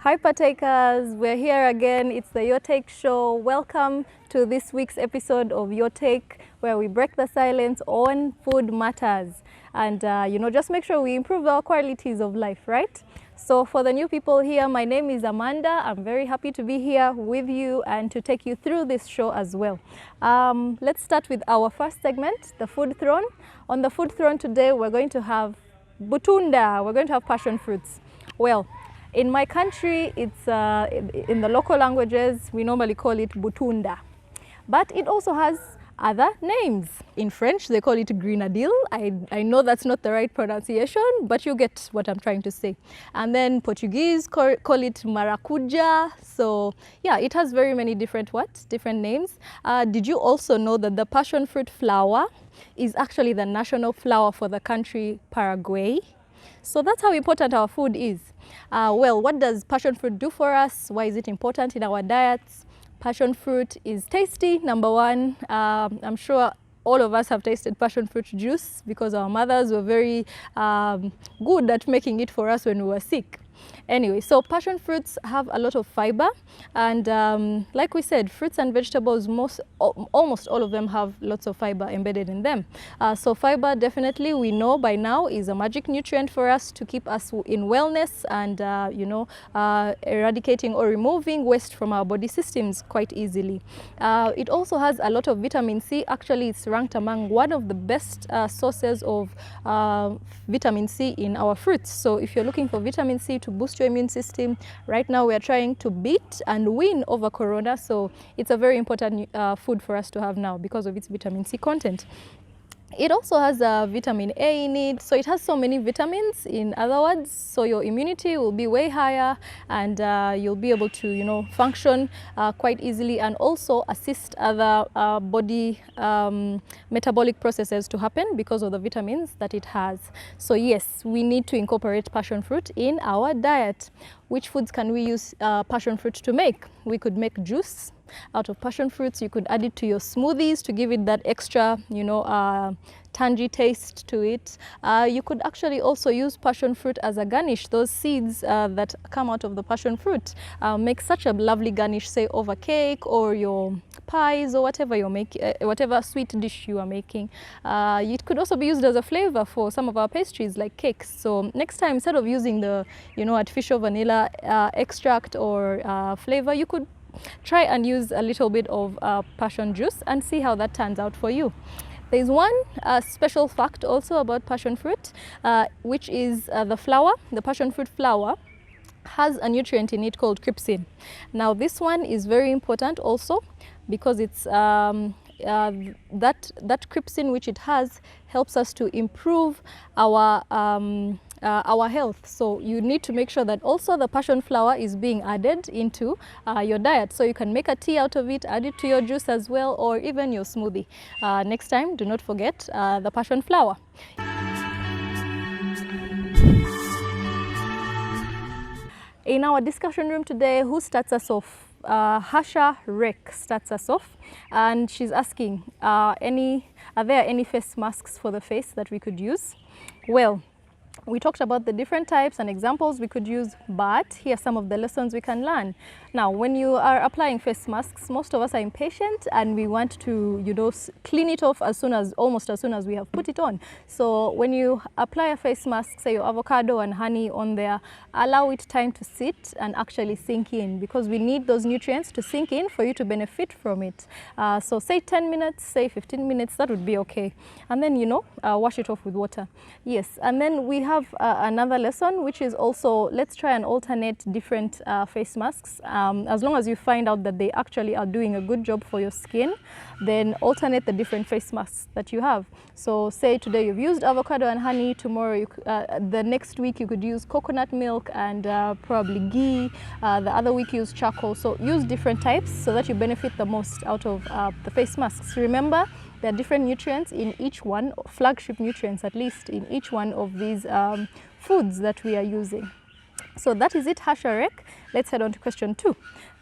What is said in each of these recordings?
Hi partakers, we're here again. It's the Your Take Show. Welcome to this week's episode of Your Take, where we break the silence on food matters. And just make sure we improve our qualities of life, right? So for the new people here, my name is Amanda. I'm very happy to be here with you and to take you through this show as well. Let's start with our first segment, the food throne. On the food throne today, we're going to have butunda. We're going to have passion fruits. Well, in my country, it's in the local languages, we normally call it butunda. But it also has other names. In French, they call it grenadille. I know that's not the right pronunciation, but you get what I'm trying to say. And then Portuguese call it maracuja. So yeah, it has very many different names. Did you also know that the passion fruit flower is actually the national flower for the country Paraguay? So that's how important our food is. Well, what does passion fruit do for us? Why is it important in our diets? Passion fruit is tasty, number one. I'm sure all of us have tasted passion fruit juice because our mothers were very good at making it for us when we were sick. Anyway, so passion fruits have a lot of fiber, and like we said, fruits and vegetables, almost all of them have lots of fiber embedded in them. So fiber, definitely, we know by now, is a magic nutrient for us to keep us in wellness and eradicating or removing waste from our body systems quite easily. It also has a lot of vitamin C. Actually, it's ranked among one of the best sources of vitamin C in our fruits. So if you're looking for vitamin C to boost your immune system, right now we are trying to beat and win over corona, so it's a very important food for us to have now because of its vitamin C content. It also has vitamin A in it, so it has so many vitamins, in other words, so your immunity will be way higher, and you'll be able to function quite easily, and also assist other body metabolic processes to happen because of the vitamins that it has. So yes, we need to incorporate passion fruit in our diet. Which foods can we use passion fruit to make? We could make juice out of passion fruits. You could add it to your smoothies to give it that extra, tangy taste to it. You could actually also use passion fruit as a garnish. Those seeds that come out of the passion fruit make such a lovely garnish, say over cake or your pies or whatever you're making, whatever sweet dish you are making. It could also be used as a flavor for some of our pastries like cakes. So next time, instead of using the artificial vanilla extract or flavor, you could try and use a little bit of passion juice and see how that turns out for you. There's one special fact also about passion fruit, which is the flower. The passion fruit flower has a nutrient in it called trypsin. Now this one is very important also because it's that trypsin which it has helps us to improve our health. So you need to make sure that also the passion flower is being added into your diet. So you can make a tea out of it, add it to your juice as well, or even your smoothie. Next time, do not forget the passion flower. In our discussion room today, who starts us off? Hasha Rek starts us off, and she's asking, are there any face masks for the face that we could use? Well, we talked about the different types and examples we could use, but here are some of the lessons we can learn. Now, when you are applying face masks, most of us are impatient and we want to, clean it off almost as soon as we have put it on. So when you apply a face mask, say your avocado and honey on there, allow it time to sit and actually sink in, because we need those nutrients to sink in for you to benefit from it. So say 10 minutes, say 15 minutes, that would be okay. And then, wash it off with water. Yes, and then we have another lesson, which is also, let's try and alternate different face masks. As long as you find out that they actually are doing a good job for your skin, then alternate the different face masks that you have. So say today you've used avocado and honey, tomorrow, the next week you could use coconut milk and probably ghee, the other week use charcoal. So use different types so that you benefit the most out of the face masks. Remember, there are different nutrients in each one, flagship nutrients at least, in each one of these foods that we are using. So that is it, Hasharek. Let's head on to question 2.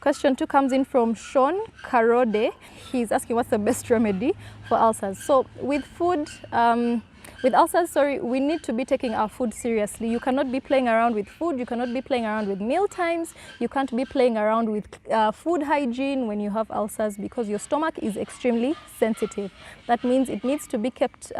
Question 2 comes in from Sean Karode. He's asking what's the best remedy for ulcers. So with food, With ulcers, sorry, we need to be taking our food seriously. You cannot be playing around with food. You cannot be playing around with meal times. You can't be playing around with food hygiene when you have ulcers, because your stomach is extremely sensitive. That means it needs to be kept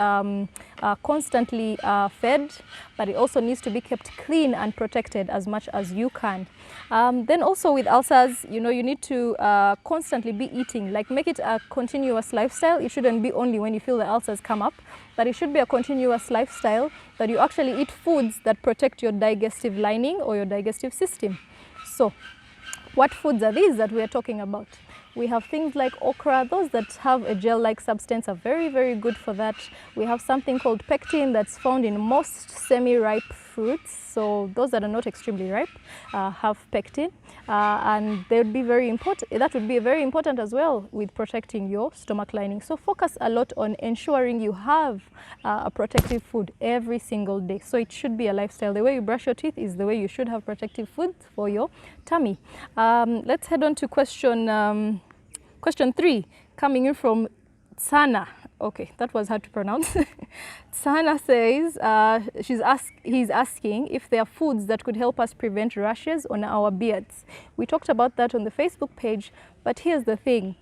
constantly fed, but it also needs to be kept clean and protected as much as you can. Then also with ulcers, you know, you need to constantly be eating, like make it a continuous lifestyle. It shouldn't be only when you feel the ulcers come up, but it should be a continuous lifestyle that you actually eat foods that protect your digestive lining or your digestive system. So what foods are these that we are talking about? We have things like okra. Those that have a gel-like substance are very, very good for that. We have something called pectin that's found in most semi-ripe fruits. So those that are not extremely ripe have pectin, and they would be very important. That would be very important as well with protecting your stomach lining. So focus a lot on ensuring you have a protective food every single day. So it should be a lifestyle. The way you brush your teeth is the way you should have protective food for your tummy. Let's head on to question 3, coming in from Tsana. Okay, that was hard to pronounce. Tsana says he's asking if there are foods that could help us prevent rashes on our beards. We talked about that on the Facebook page, but here's the thing.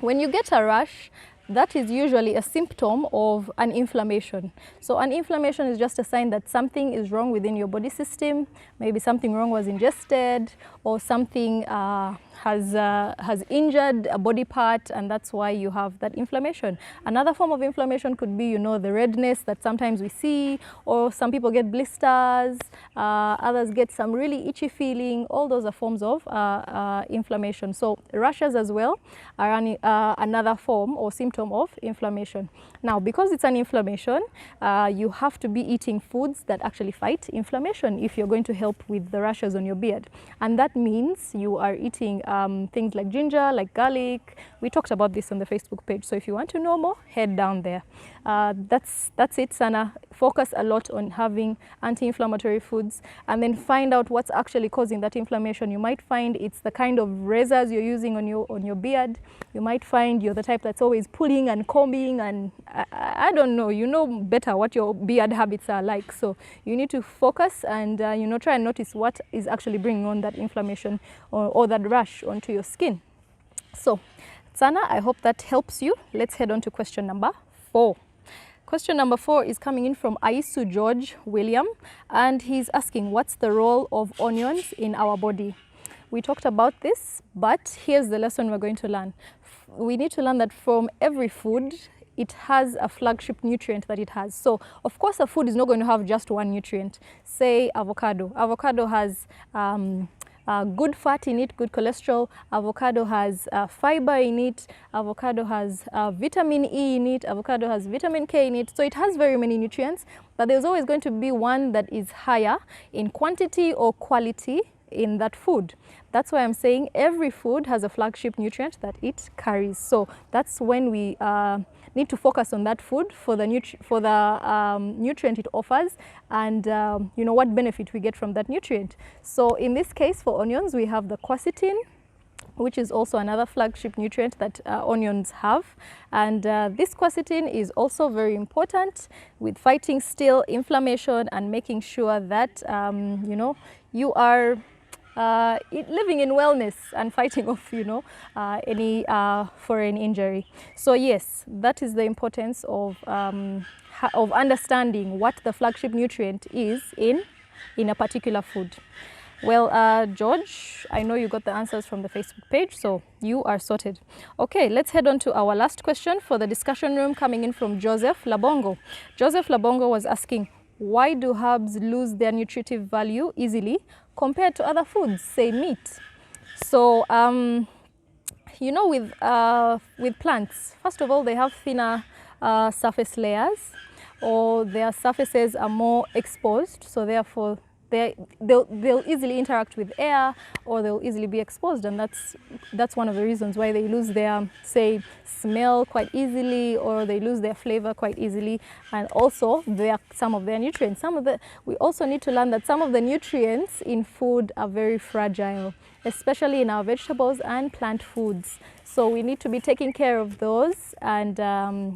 When you get a rash, that is usually a symptom of an inflammation. So an inflammation is just a sign that something is wrong within your body system. Maybe something wrong was ingested, or something has injured a body part, and that's why you have that inflammation. Another form of inflammation could be, you know, the redness that sometimes we see, or some people get blisters, others get some really itchy feeling. All those are forms of inflammation. So rashes as well are another form or symptom of inflammation. Now, because it's an inflammation, you have to be eating foods that actually fight inflammation if you're going to help with the rashes on your beard. And that means you are eating things like ginger, like garlic. We talked about this on the Facebook page. So if you want to know more, head down there. That's it, Sana. Focus a lot on having anti-inflammatory foods, and then find out what's actually causing that inflammation. You might find it's the kind of razors you're using on your beard. You might find you're the type that's always pulling and combing, and I don't know, you know better what your beard habits are like. So you need to focus and you know, try and notice what is actually bringing on that inflammation or that rash onto your skin. So Sana, I hope that helps you. Let's head on to question number 4. Question number 4 is coming in from Aisu George William, and he's asking, what's the role of onions in our body? We talked about this, but here's the lesson we're going to learn. We need to learn that from every food, it has a flagship nutrient that it has. So, of course, a food is not going to have just one nutrient. Say avocado. Avocado has good fat in it, good cholesterol. Avocado has fiber in it. Avocado has vitamin E in it. Avocado has vitamin K in it. So it has very many nutrients, but there's always going to be one that is higher in quantity or quality in that food. That's why I'm saying every food has a flagship nutrient that it carries. So that's when we need to focus on that food for the nutrient it offers, and you know, what benefit we get from that nutrient. So in this case, for onions, we have the quercetin, which is also another flagship nutrient that onions have. And this quercetin is also very important with fighting still inflammation and making sure that you know, you are living in wellness and fighting off, you know, any foreign injury. So yes, that is the importance of understanding what the flagship nutrient is in a particular food. Well, George, I know you got the answers from the Facebook page, so you are sorted. Okay, let's head on to our last question for the discussion room, coming in from Joseph Labongo. Joseph Labongo was asking, why do herbs lose their nutritive value easily compared to other foods, say meat? So, you know, with plants, first of all, they have thinner surface layers, or their surfaces are more exposed, so therefore they'll easily interact with air, or they'll easily be exposed, and that's one of the reasons why they lose their, say, smell quite easily, or they lose their flavor quite easily, and also some of their nutrients. We also need to learn that some of the nutrients in food are very fragile, especially in our vegetables and plant foods. So we need to be taking care of those and,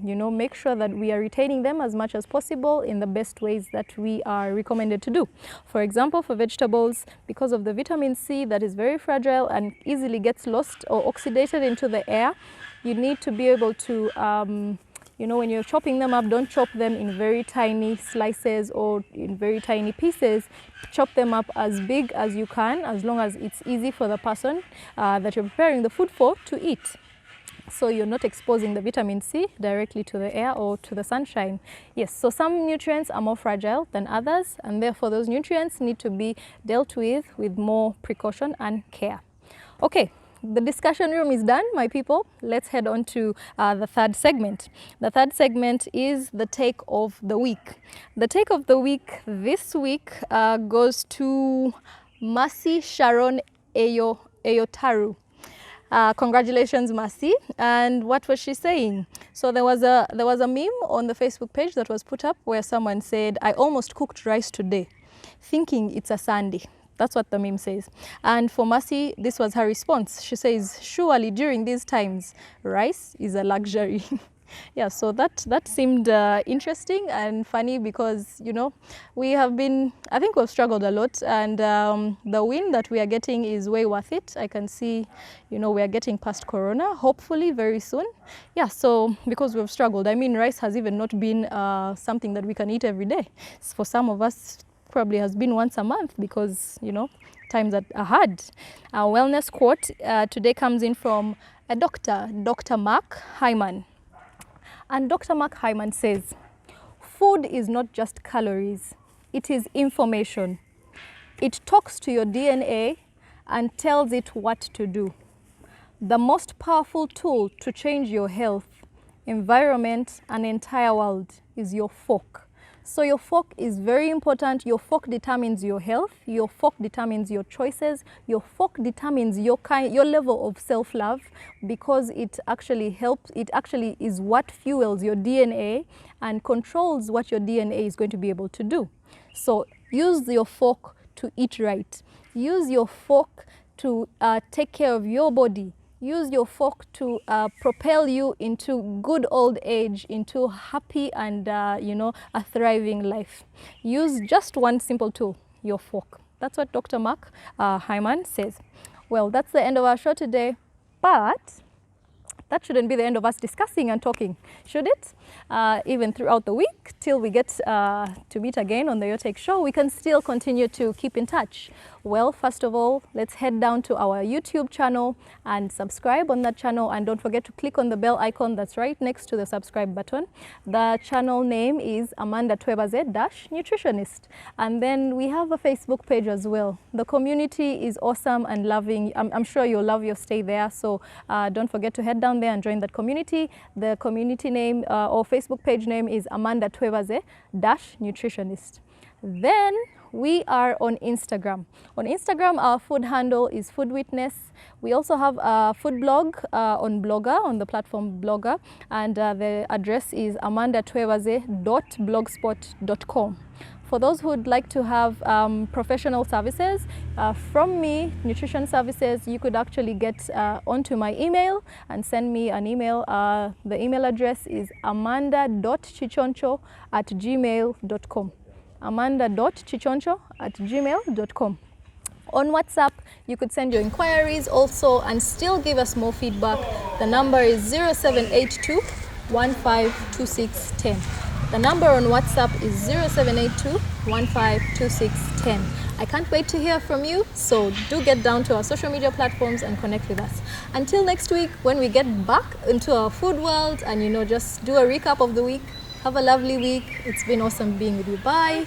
you know, make sure that we are retaining them as much as possible in the best ways that we are recommended to do. For example, for vegetables, because of the vitamin C that is very fragile and easily gets lost or oxidated into the air, you need to be able to, you know, when you're chopping them up, don't chop them in very tiny slices or in very tiny pieces. Chop them up as big as you can, as long as it's easy for the person that you're preparing the food for to eat. So you're not exposing the vitamin C directly to the air or to the sunshine. Yes, so some nutrients are more fragile than others, and therefore those nutrients need to be dealt with more precaution and care. Okay. The discussion room is done, my people. Let's head on to the third segment. The third segment is the take of the week. The take of the week this week goes to Mercy Sharon Eyotaru. Congratulations, Mercy. And what was she saying? So there was a meme on the Facebook page that was put up where someone said, "I almost cooked rice today, thinking it's a Sunday." That's what the meme says. And for Mercy, this was her response. She says, "Surely during these times, rice is a luxury." Yeah, so that seemed interesting and funny because, you know, we have been, I think we've struggled a lot, and the win that we are getting is way worth it. I can see, you know, we are getting past Corona, hopefully very soon. Yeah, so because we've struggled, I mean, rice has even not been something that we can eat every day. For some of us, probably has been once a month because, you know, times are hard. Our wellness quote today comes in from a doctor, Dr. Mark Hyman. And Dr. Mark Hyman says, "Food is not just calories, it is information. It talks to your DNA and tells it what to do. The most powerful tool to change your health, environment, and entire world is your fork." So your fork is very important. Your fork determines your health. Your fork determines your choices. Your fork determines your level of self-love, because it actually helps. It actually is what fuels your DNA and controls what your DNA is going to be able to do. So use your fork to eat right. Use your fork to take care of your body. Use your fork to propel you into good old age, into happy and, you know, a thriving life. Use just one simple tool, your fork. That's what Dr. Mark Hyman says. Well, that's the end of our show today, but that shouldn't be the end of us discussing and talking, should it? Even throughout the week, till we get to meet again on the Your Take Show, we can still continue to keep in touch. Well, first of all, let's head down to our YouTube channel and subscribe on that channel. And don't forget to click on the bell icon that's right next to the subscribe button. The channel name is Amanda Twebaze Nutritionist. And then we have a Facebook page as well. The community is awesome and loving. I'm sure you'll love your stay there. So don't forget to head down there and join that community. The community name or Facebook page name is Amanda Twebaze Nutritionist. Then we are on Instagram. On Instagram, our food handle is Food Witness. We also have a food blog on Blogger, on the platform Blogger, and the address is amandatwebaze.blogspot.com. For those who would like to have professional services from me, nutrition services, you could actually get onto my email and send me an email. The email address is amanda.chichoncho@gmail.com. amanda.chichoncho@gmail.com. On WhatsApp, you could send your inquiries also and still give us more feedback. The number is 0782 152610. The number on WhatsApp is 0782 152610. I can't wait to hear from you, so do get down to our social media platforms and connect with us. Until next week, when we get back into our food world and, you know, just do a recap of the week. Have a lovely week. It's been awesome being with you. Bye.